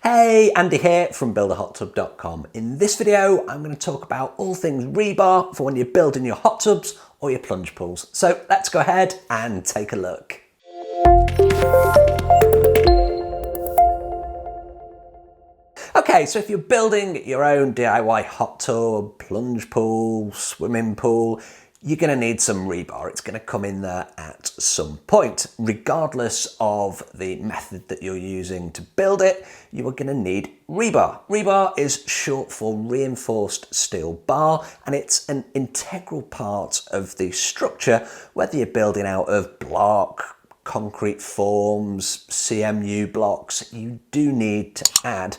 Hey, Andy here from builderhottub.com. In this video, I'm going to talk about all things rebar for when you're building your hot tubs or your plunge pools. So let's go ahead and take a look. Okay, so if you're building your own DIY hot tub, plunge pool, swimming pool, you're going to need some rebar. It's going to come in there at some point. Regardless of the method that you're using to build it, you are going to need rebar. Rebar is short for reinforced steel bar, and it's an integral part of the structure, whether you're building out of block, concrete forms, CMU blocks, you do need to add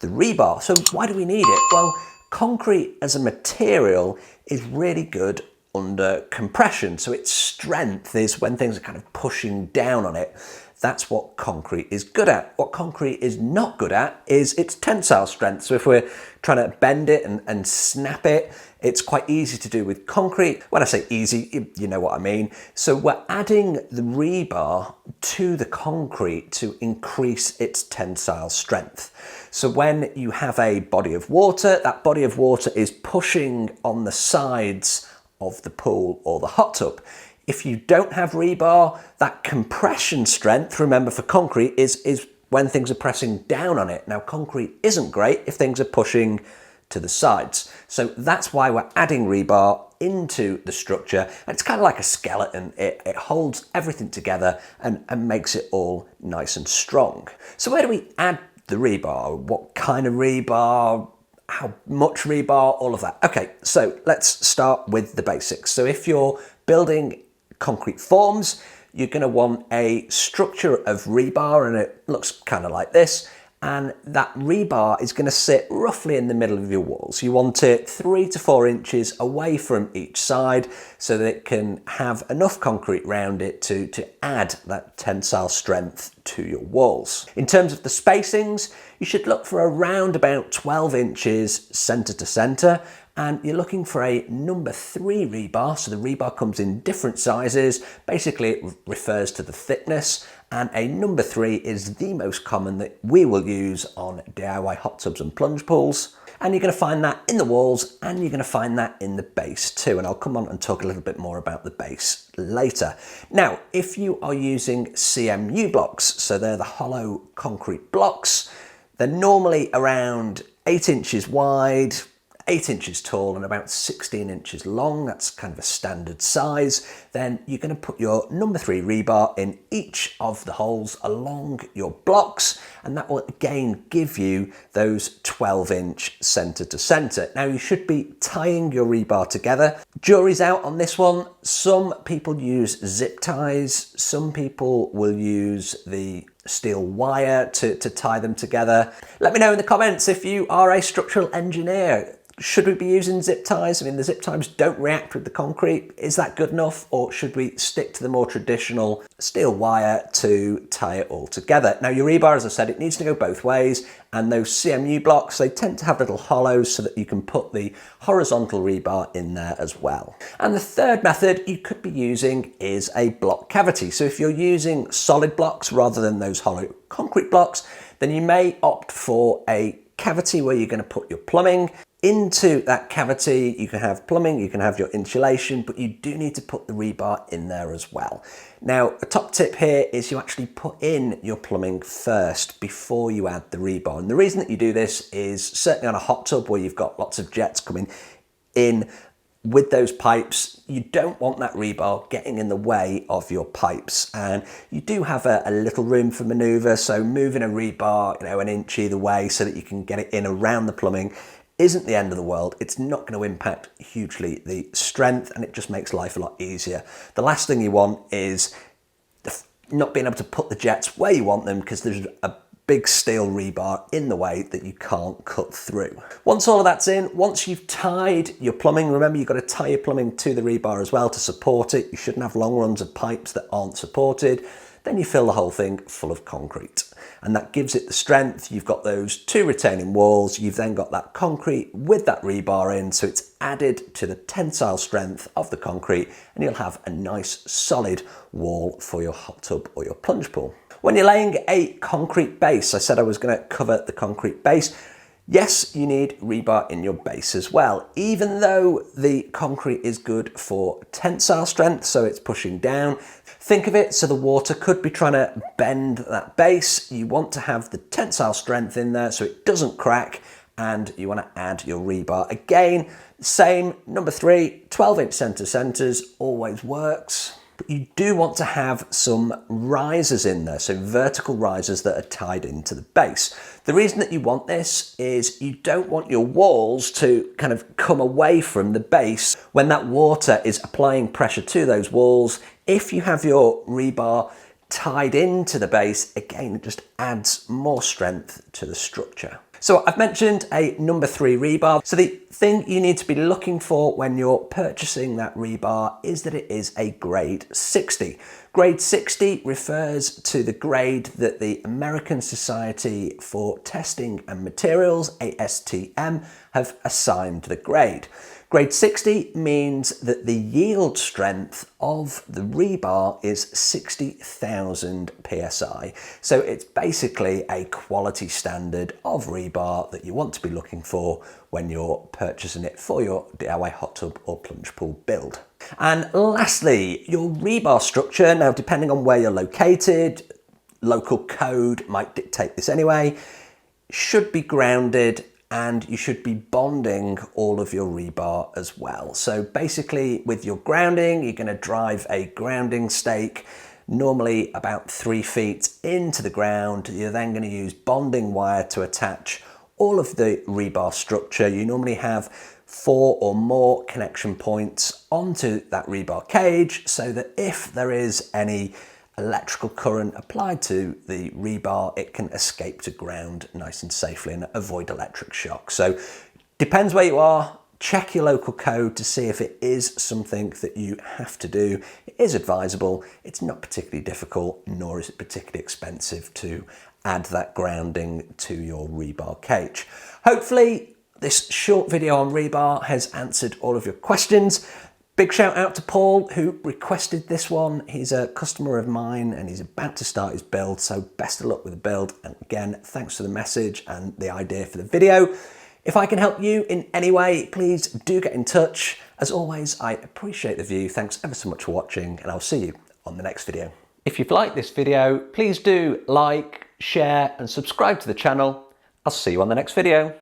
the rebar. So why do we need it? Well, concrete as a material is really good under compression. So its strength is when things are kind of pushing down on it. That's what concrete is good at. What concrete is not good at is its tensile strength. So if we're trying to bend it and snap it, it's quite easy to do with concrete. When I say easy, you know what I mean. So we're adding the rebar to the concrete to increase its tensile strength. So when you have a body of water, that body of water is pushing on the sides of the pool or the hot tub. If you don't have rebar, that compression strength, remember for concrete, is when things are pressing down on it. Now concrete isn't great if things are pushing to the sides. So that's why we're adding rebar into the structure. And it's kind of like a skeleton. It holds everything together and makes it all nice and strong. So where do we add the rebar? What kind of rebar? How much rebar? All of that. Okay, so let's start with the basics. So if you're building concrete forms, you're going to want a structure of rebar, and it looks kind of like this. And that rebar is going to sit roughly in the middle of your walls. You want it 3 to 4 inches away from each side so that it can have enough concrete around it to add that tensile strength to your walls. In terms of the spacings, you should look for around about 12 inches center to center. And you're looking for a number 3 rebar. So the rebar comes in different sizes. Basically, it refers to the thickness. And a number 3 is the most common that we will use on DIY hot tubs and plunge pools. And you're going to find that in the walls, and you're going to find that in the base too. And I'll come on and talk a little bit more about the base later. Now, if you are using CMU blocks, so they're the hollow concrete blocks, they're normally around 8 inches wide, 8 inches tall and about 16 inches long. That's kind of a standard size. Then you're going to put your number 3 rebar in each of the holes along your blocks, and that will again give you those 12-inch center to center. Now you should be tying your rebar together. Jury's out on this one. Some people use zip ties. Some people will use the steel wire to tie them together. Let me know in the comments if you are a structural engineer. Should we be using zip ties? I mean, the zip ties don't react with the concrete. Is that good enough? Or should we stick to the more traditional steel wire to tie it all together? Now, your rebar, as I said, it needs to go both ways. And those CMU blocks, they tend to have little hollows so that you can put the horizontal rebar in there as well. And the third method you could be using is a block cavity. So if you're using solid blocks rather than those hollow concrete blocks, then you may opt for a cavity where you're going to put your plumbing. Into that cavity, you can have plumbing, you can have your insulation, but you do need to put the rebar in there as well. Now, a top tip here is you actually put in your plumbing first before you add the rebar. And the reason that you do this is certainly on a hot tub where you've got lots of jets coming in with those pipes, you don't want that rebar getting in the way of your pipes. And you do have a little room for maneuver, so moving a rebar, an inch either way so that you can get it in around the plumbing isn't the end of the world. It's not going to impact hugely the strength, and it just makes life a lot easier. The last thing you want is not being able to put the jets where you want them because there's a big steel rebar in the way that you can't cut through. Once all of that's in, once you've tied your plumbing, remember you've got to tie your plumbing to the rebar as well to support it. You shouldn't have long runs of pipes that aren't supported. Then you fill the whole thing full of concrete. And that gives it the strength. You've got those 2 retaining walls. You've then got that concrete with that rebar in, so it's added to the tensile strength of the concrete, and you'll have a nice solid wall for your hot tub or your plunge pool. When you're laying a concrete base, I said I was going to cover the concrete base. Yes, you need rebar in your base as well. Even though the concrete is good for tensile strength, so it's pushing down, think of it so the water could be trying to bend that base. You want to have the tensile strength in there so it doesn't crack, and you want to add your rebar. Again, same, number 3, 12-inch centers always works. But you do want to have some risers in there, so vertical risers that are tied into the base. The reason that you want this is you don't want your walls to kind of come away from the base when that water is applying pressure to those walls. If you have your rebar tied into the base, again, it just adds more strength to the structure. So I've mentioned a number 3 rebar. So the thing you need to be looking for when you're purchasing that rebar is that it is a grade 60. Grade 60 refers to the grade that the American Society for Testing and Materials, ASTM, have assigned the grade. Grade 60 means that the yield strength of the rebar is 60,000 psi. So it's basically a quality standard of rebar that you want to be looking for when you're purchasing it for your DIY hot tub or plunge pool build. And lastly, your rebar structure. Now, depending on where you're located, local code might dictate this anyway, should be grounded, and you should be bonding all of your rebar as well. So basically with your grounding, you're going to drive a grounding stake normally about 3 feet into the ground. You're then going to use bonding wire to attach all of the rebar structure. You normally have 4 or more connection points onto that rebar cage so that if there is any electrical current applied to the rebar, it can escape to ground nice and safely and avoid electric shock. So depends where you are, check your local code to see if it is something that you have to do. It is advisable, it's not particularly difficult, nor is it particularly expensive to add that grounding to your rebar cage. Hopefully this short video on rebar has answered all of your questions. Big shout out to Paul who requested this one. He's a customer of mine and he's about to start his build, so best of luck with the build. And again, thanks for the message and the idea for the video. If I can help you in any way, please do get in touch. As always, I appreciate the view. Thanks ever so much for watching, and I'll see you on the next video. If you've liked this video, please do like, share and subscribe to the channel. I'll see you on the next video.